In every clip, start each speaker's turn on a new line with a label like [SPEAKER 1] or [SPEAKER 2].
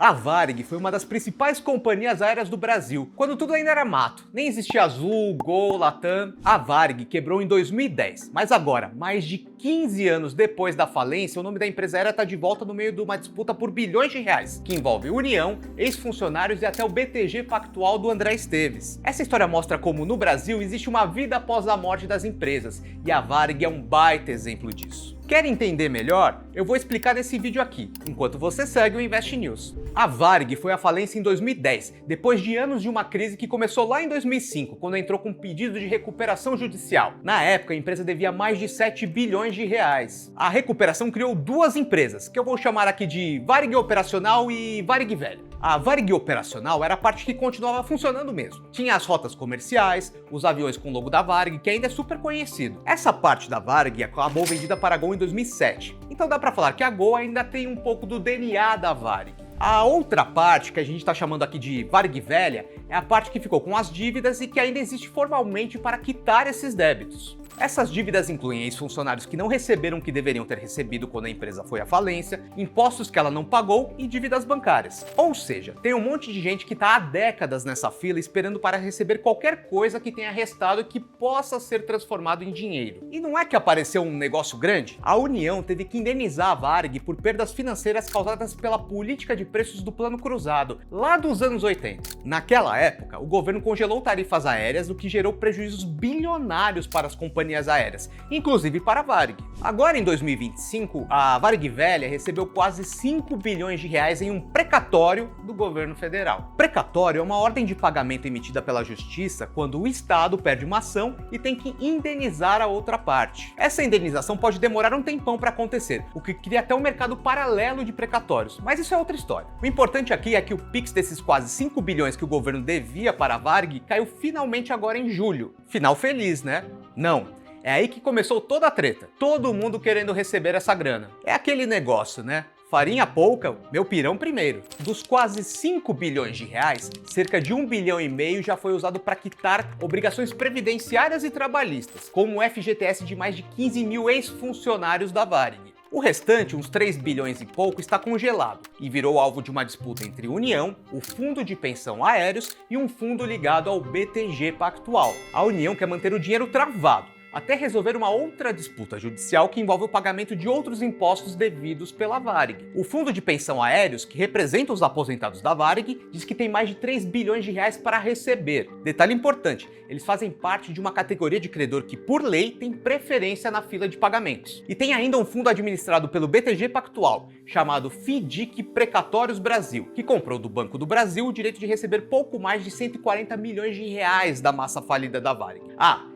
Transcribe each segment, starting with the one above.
[SPEAKER 1] A Varig foi uma das principais companhias aéreas do Brasil, quando tudo ainda era mato. Nem existia Azul, Gol, Latam. A Varig quebrou em 2010, mas agora, mais de 15 anos depois da falência, o nome da empresa aérea está de volta no meio de uma disputa por bilhões de reais, que envolve União, ex-funcionários e até o BTG Pactual do André Esteves. Essa história mostra como, no Brasil, existe uma vida após a morte das empresas, e a Varig é um baita exemplo disso. Quer entender melhor? Eu vou explicar nesse vídeo aqui, enquanto você segue o Invest News. A Varig foi à falência em 2010, depois de anos de uma crise que começou lá em 2005, quando entrou com um pedido de recuperação judicial. Na época, a empresa devia mais de 7 bilhões de reais. A recuperação criou duas empresas, que eu vou chamar aqui de Varig Operacional e Varig Velha. A Varig Operacional era a parte que continuava funcionando mesmo. Tinha as rotas comerciais, os aviões com o logo da Varig, que ainda é super conhecido. Essa parte da Varig acabou vendida para a Gol em 2007. Então dá para falar que a Gol ainda tem um pouco do DNA da Varig. A outra parte, que a gente está chamando aqui de Varig Velha, é a parte que ficou com as dívidas e que ainda existe formalmente para quitar esses débitos. Essas dívidas incluem ex-funcionários que não receberam o que deveriam ter recebido quando a empresa foi à falência, impostos que ela não pagou e dívidas bancárias. Ou seja, tem um monte de gente que está há décadas nessa fila esperando para receber qualquer coisa que tenha restado e que possa ser transformado em dinheiro. E não é que apareceu um negócio grande? A União teve que indenizar a Varig por perdas financeiras causadas pela política de preços do Plano Cruzado, lá dos anos 80. Naquela época, o governo congelou tarifas aéreas, o que gerou prejuízos bilionários para as companhias aéreas, inclusive para a Varig. Agora, em 2025, a Varig Velha recebeu quase 5 bilhões de reais em um precatório do governo federal. Precatório é uma ordem de pagamento emitida pela Justiça quando o Estado perde uma ação e tem que indenizar a outra parte. Essa indenização pode demorar um tempão para acontecer, o que cria até um mercado paralelo de precatórios, mas isso é outra história. O importante aqui é que o Pix desses quase 5 bilhões que o governo devia para a Varig caiu finalmente agora em julho. Final feliz, né? Não. É aí que começou toda a treta. Todo mundo querendo receber essa grana. É aquele negócio, né? Farinha pouca, meu pirão primeiro. Dos quase 5 bilhões de reais, cerca de 1,5 bilhão já foi usado para quitar obrigações previdenciárias e trabalhistas, como o FGTS de mais de 15 mil ex-funcionários da Varig. O restante, uns 3 bilhões e pouco, está congelado e virou alvo de uma disputa entre União, o Fundo de Pensão Aéreos e um fundo ligado ao BTG Pactual. A União quer manter o dinheiro travado, até resolver uma outra disputa judicial que envolve o pagamento de outros impostos devidos pela Varig. O Fundo de Pensão Aéreos, que representa os aposentados da Varig, diz que tem mais de 3 bilhões de reais para receber. Detalhe importante, eles fazem parte de uma categoria de credor que, por lei, tem preferência na fila de pagamentos. E tem ainda um fundo administrado pelo BTG Pactual, chamado FIDIC Precatórios Brasil, que comprou do Banco do Brasil o direito de receber pouco mais de 140 milhões de reais da massa falida da Varig.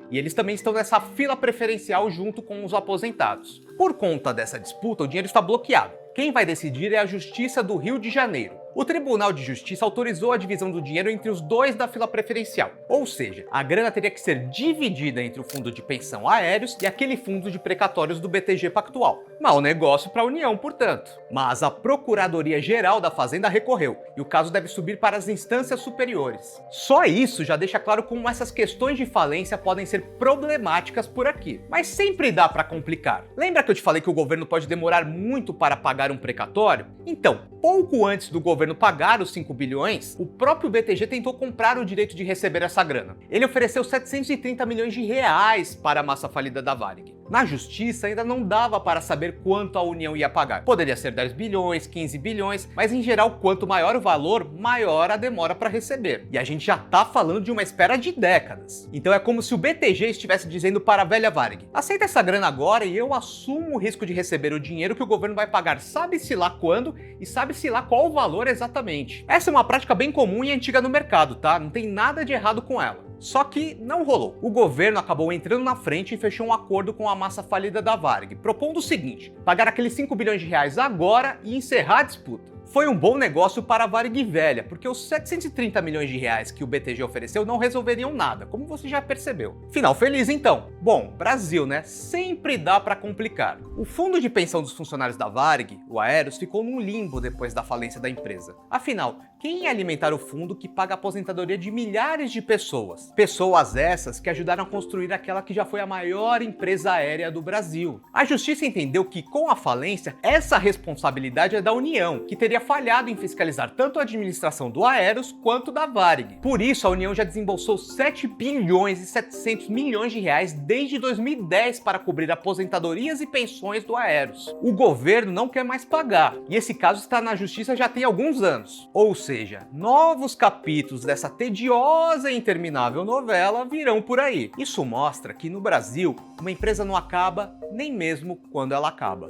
[SPEAKER 1] E eles também estão nessa fila preferencial junto com os aposentados. Por conta dessa disputa, o dinheiro está bloqueado. Quem vai decidir é a Justiça do Rio de Janeiro. O Tribunal de Justiça autorizou a divisão do dinheiro entre os dois da fila preferencial, ou seja, a grana teria que ser dividida entre o fundo de pensão aéreos e aquele fundo de precatórios do BTG Pactual. Mau negócio para a União, portanto. Mas a Procuradoria-Geral da Fazenda recorreu e o caso deve subir para as instâncias superiores. Só isso já deixa claro como essas questões de falência podem ser problemáticas por aqui. Mas sempre dá para complicar. Lembra que eu te falei que o governo pode demorar muito para pagar um precatório? Então, pouco antes do governo pagar os 5 bilhões, o próprio BTG tentou comprar o direito de receber essa grana. Ele ofereceu 730 milhões de reais para a massa falida da Varig. Na justiça ainda não dava para saber quanto a União ia pagar. Poderia ser 10 bilhões, 15 bilhões, mas em geral, quanto maior o valor, maior a demora para receber. E a gente já tá falando de uma espera de décadas. Então é como se o BTG estivesse dizendo para a velha Varig: aceita essa grana agora e eu assumo o risco de receber o dinheiro que o governo vai pagar sabe-se lá quando e sabe-se lá qual o valor exatamente. Essa é uma prática bem comum e antiga no mercado, tá? Não tem nada de errado com ela. Só que não rolou. O governo acabou entrando na frente e fechou um acordo com a massa falida da Varig, propondo o seguinte: pagar aqueles 5 bilhões de reais agora e encerrar a disputa. Foi um bom negócio para a Varig Velha, porque os 730 milhões de reais que o BTG ofereceu não resolveriam nada, como você já percebeu. Final feliz então. Bom, Brasil, né? Sempre dá para complicar. O fundo de pensão dos funcionários da Varig, o Aeros, ficou num limbo depois da falência da empresa. Afinal, quem ia alimentar o fundo que paga a aposentadoria de milhares de pessoas? Pessoas essas que ajudaram a construir aquela que já foi a maior empresa aérea do Brasil. A Justiça entendeu que, com a falência, essa responsabilidade é da União, que teria falhado em fiscalizar tanto a administração do Aeros quanto da Varig. Por isso, a União já desembolsou 7 bilhões e 700 milhões de reais desde 2010 para cobrir aposentadorias e pensões do Aeros. O governo não quer mais pagar, e esse caso está na Justiça já tem alguns anos. Ou seja, novos capítulos dessa tediosa e interminável novela virão por aí. Isso mostra que no Brasil, uma empresa não acaba nem mesmo quando ela acaba.